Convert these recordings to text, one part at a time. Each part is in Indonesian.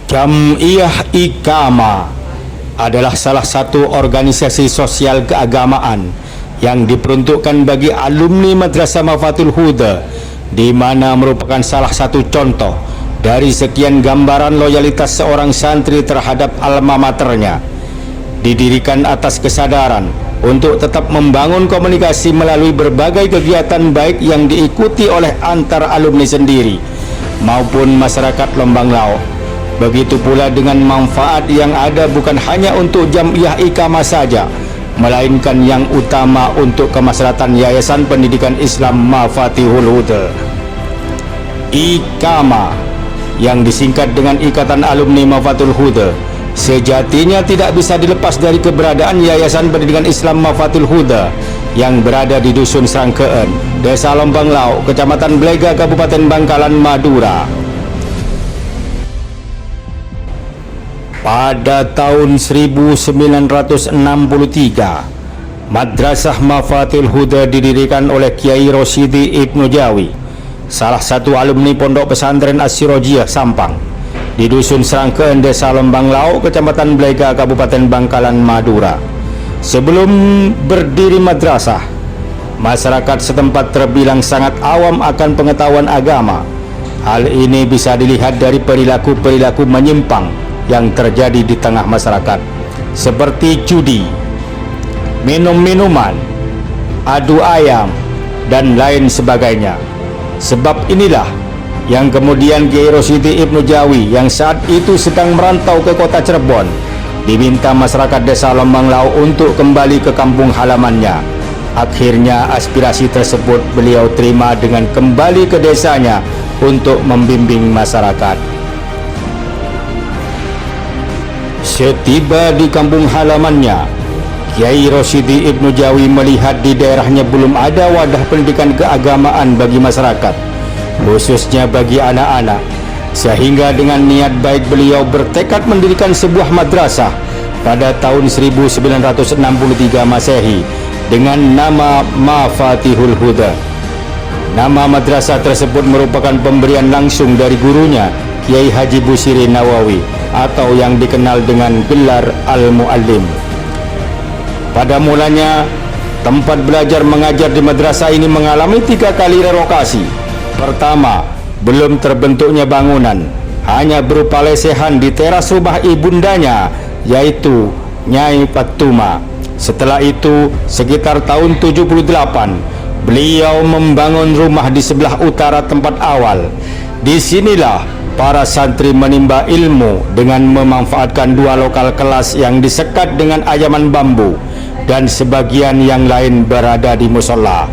Jam'iyah Iqamah adalah salah satu organisasi sosial keagamaan yang diperuntukkan bagi alumni Madrasah Mafatul Huda, di mana merupakan salah satu contoh dari sekian gambaran loyalitas seorang santri terhadap alma maternya. Didirikan atas kesadaran untuk tetap membangun komunikasi melalui berbagai kegiatan baik yang diikuti oleh antar alumni sendiri maupun masyarakat Lembang Lauk. Begitu pula dengan manfaat yang ada bukan hanya untuk Jam'iyah Iqamah saja, melainkan yang utama untuk kemaslahatan Yayasan Pendidikan Islam Mafatihul Huda. Iqamah yang disingkat dengan Ikatan Alumni Mafatul Huda sejatinya tidak bisa dilepas dari keberadaan Yayasan Pendidikan Islam Mafatul Huda yang berada di Dusun Srangkeen, Desa Lembang Lauk, Kecamatan Blega, Kabupaten Bangkalan, Madura. Pada tahun 1963, Madrasah Mafatul Huda didirikan oleh Kiai Rosyidi Ibnu Jawi, salah satu alumni Pondok Pesantren As-Sirajiyah Sampang, di Dusun Srangkeen, Desa Lembang Lauk, Kecamatan Blega, Kabupaten Bangkalan, Madura. Sebelum berdiri madrasah, masyarakat setempat terbilang sangat awam akan pengetahuan agama. Hal ini bisa dilihat dari perilaku-perilaku menyimpang yang terjadi di tengah masyarakat, seperti judi, minum-minuman, adu ayam, dan lain sebagainya. Sebab inilah yang kemudian Kiai Rosyidi Ibnu Jawi yang saat itu sedang merantau ke kota Cirebon diminta masyarakat Desa Lembang Lauk untuk kembali ke kampung halamannya. Akhirnya aspirasi tersebut beliau terima dengan kembali ke desanya untuk membimbing masyarakat. Setiba di kampung halamannya, Kiai Rosyidi Ibnu Jawi melihat di daerahnya belum ada wadah pendidikan keagamaan bagi masyarakat, khususnya bagi anak-anak, sehingga dengan niat baik beliau bertekad mendirikan sebuah madrasah pada tahun 1963 Masehi dengan nama Mafatihul Huda. Nama madrasah tersebut merupakan pemberian langsung dari gurunya, Kiai Haji Busiri Nawawi, atau yang dikenal dengan gelar Al-Muallim. Pada mulanya, tempat belajar mengajar di madrasah ini mengalami 3 kali relokasi. Pertama, belum terbentuknya bangunan, hanya berupa lesehan di teras rumah ibundanya, yaitu Nyai Fatuma. Setelah itu, sekitar tahun 78, beliau membangun rumah di sebelah utara tempat awal. Disinilah para santri menimba ilmu dengan memanfaatkan 2 lokal kelas yang disekat dengan ayaman bambu, dan sebagian yang lain berada di musola.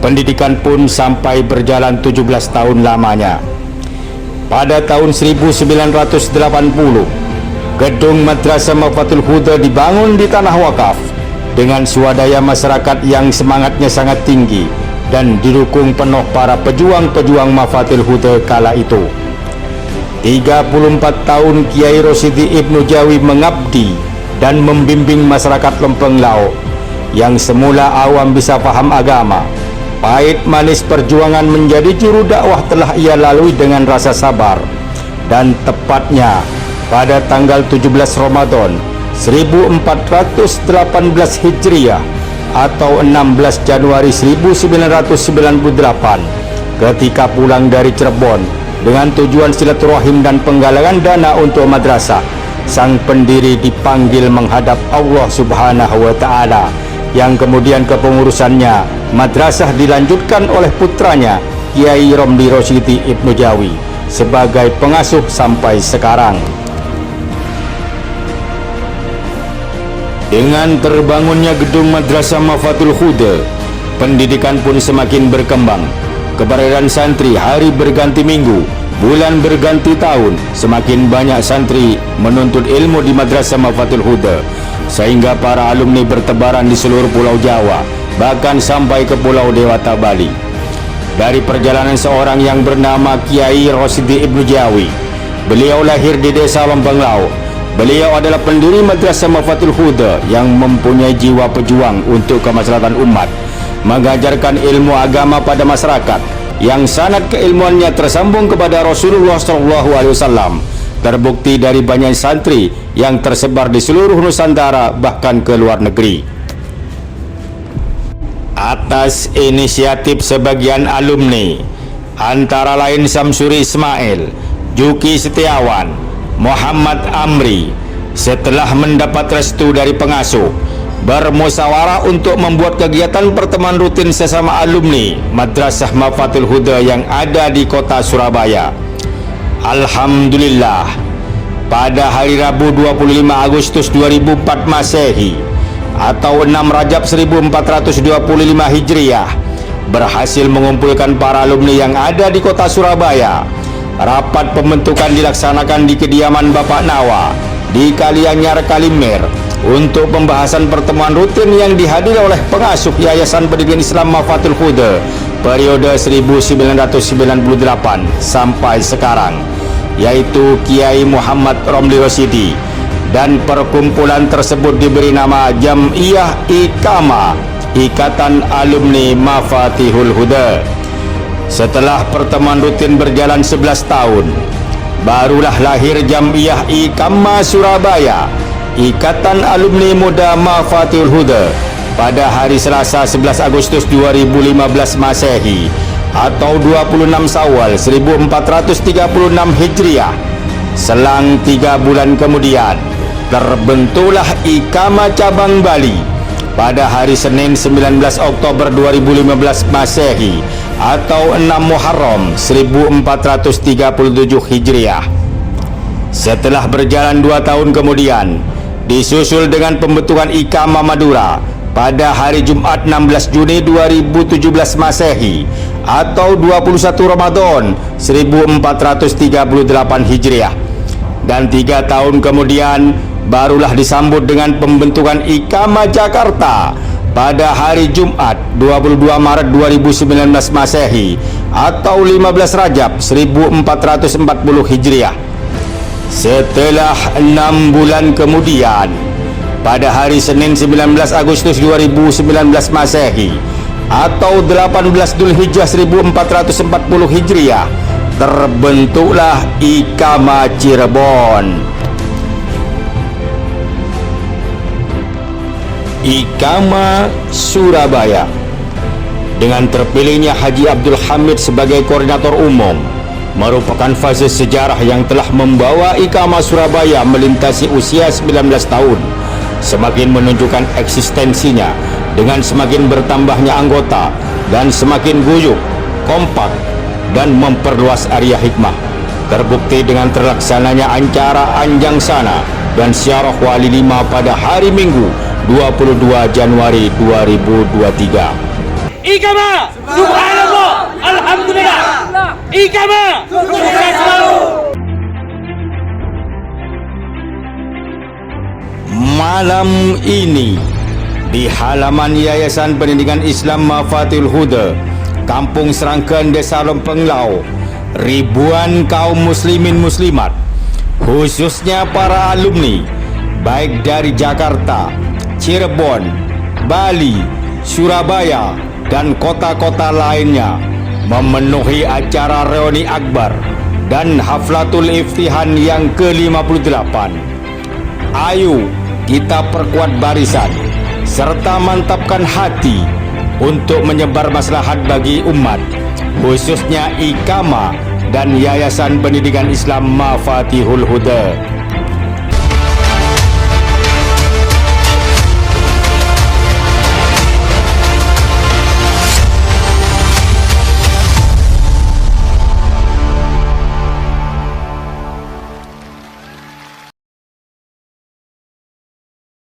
Pendidikan pun sampai berjalan 17 tahun lamanya. Pada tahun 1980, gedung Madrasah Mafatul Huda dibangun di tanah wakaf dengan swadaya masyarakat yang semangatnya sangat tinggi dan didukung penuh para pejuang-pejuang Mafatul Huda kala itu. 34 tahun Kiai Rosyidi Ibnu Jawi mengabdi dan membimbing masyarakat Lembang Lauk yang semula awam bisa paham agama. Pahit manis perjuangan menjadi juru dakwah telah ia lalui dengan rasa sabar, dan tepatnya pada tanggal 17 Ramadan 1418 Hijriah atau 16 Januari 1998, ketika pulang dari Cirebon dengan tujuan silaturahim dan penggalangan dana untuk madrasah, sang pendiri dipanggil menghadap Allah Subhanahu wa Ta'ala, yang kemudian kepengurusannya madrasah dilanjutkan oleh putranya Kiai Romli Rosyidi Ibnu Jawi sebagai pengasuh sampai sekarang. Dengan terbangunnya gedung Madrasah Mafatul Huda, pendidikan pun semakin berkembang. Keberadaan santri hari berganti minggu, bulan berganti tahun, semakin banyak santri menuntut ilmu di Madrasah Mafatul Huda, sehingga para alumni bertebaran di seluruh Pulau Jawa, bahkan sampai ke Pulau Dewata, Bali. Dari perjalanan seorang yang bernama Kiai Rosyidi Ibnu Jawi, beliau lahir di Desa Lembang Lauk. Beliau adalah pendiri Madrasah Mafatul Huda yang mempunyai jiwa pejuang untuk kemaslahatan umat, mengajarkan ilmu agama pada masyarakat, yang sanad keilmuannya tersambung kepada Rasulullah SAW terbukti dari banyak santri yang tersebar di seluruh Nusantara bahkan ke luar negeri. Atas inisiatif sebagian alumni, antara lain Samsuri Ismail, Juki Setiawan, Muhammad Amri, setelah mendapat restu dari pengasuh, bermusyawarah untuk membuat kegiatan pertemuan rutin sesama alumni Madrasah Mafatul Huda yang ada di kota Surabaya. Alhamdulillah, pada hari Rabu 25 Agustus 2004 Masehi atau 6 Rajab 1425 Hijriah, berhasil mengumpulkan para alumni yang ada di kota Surabaya. Rapat pembentukan dilaksanakan di kediaman Bapak Nawa di Kalianyar Kalimir untuk pembahasan pertemuan rutin yang dihadiri oleh pengasuh Yayasan Pendidikan Islam Mafatul Huda periode 1998 sampai sekarang, yaitu Kiai Muhammad Romli Rosyidi, dan perkumpulan tersebut diberi nama Jam'iyah Iqamah, Ikatan Alumni Mafatihul Huda. Setelah pertemuan rutin berjalan 11 tahun, barulah lahir Jam'iyah Iqamah Surabaya, Ikatan Alumni Muda Mafatihul Huda, pada hari Selasa 11 Agustus 2015 Masehi atau 26 Syawal 1436 Hijriah. Selang 3 bulan kemudian, terbentuklah Iqamah Cabang Bali pada hari Senin 19 Oktober 2015 Masehi atau 6 Muharram 1437 Hijriah. Setelah berjalan 2 tahun kemudian, disusul dengan pembentukan Iqamah Madura pada hari Jumat 16 Juni 2017 Masehi atau 21 Ramadan 1438 Hijriah. Dan 3 tahun kemudian barulah disambut dengan pembentukan Iqamah Jakarta pada hari Jumat 22 Maret 2019 Masehi atau 15 Rajab 1440 Hijriah. Setelah 6 bulan kemudian, pada hari Senin 19 Agustus 2019 Masehi atau 18 Dzulhijjah 1440 Hijriah, terbentuklah Iqamah Cirebon. Iqamah Surabaya, dengan terpilihnya Haji Abdul Hamid sebagai koordinator umum, merupakan fase sejarah yang telah membawa Iqamah Surabaya melintasi usia 19 tahun, semakin menunjukkan eksistensinya dengan semakin bertambahnya anggota dan semakin guyup, kompak, dan memperluas area hikmah. Terbukti dengan terlaksananya acara Anjang Sana dan Syarah Wali 5 pada hari Minggu 22 Januari 2023. Iqamah, subhanallah, alhamdulillah. Iqamah, sukses selalu. Malam ini di halaman Yayasan Pendidikan Islam Mafatihul Huda, Kampung Serangkan, Desa Lempeng Lau, ribuan kaum muslimin muslimat, khususnya para alumni baik dari Jakarta, Cirebon, Bali, Surabaya, dan kota-kota lainnya memenuhi acara reuni akbar dan haflatul iftihan yang ke-58. Ayo kita perkuat barisan serta mantapkan hati untuk menyebar maslahat bagi umat, khususnya Iqamah dan Yayasan Pendidikan Islam Mafatihul Huda.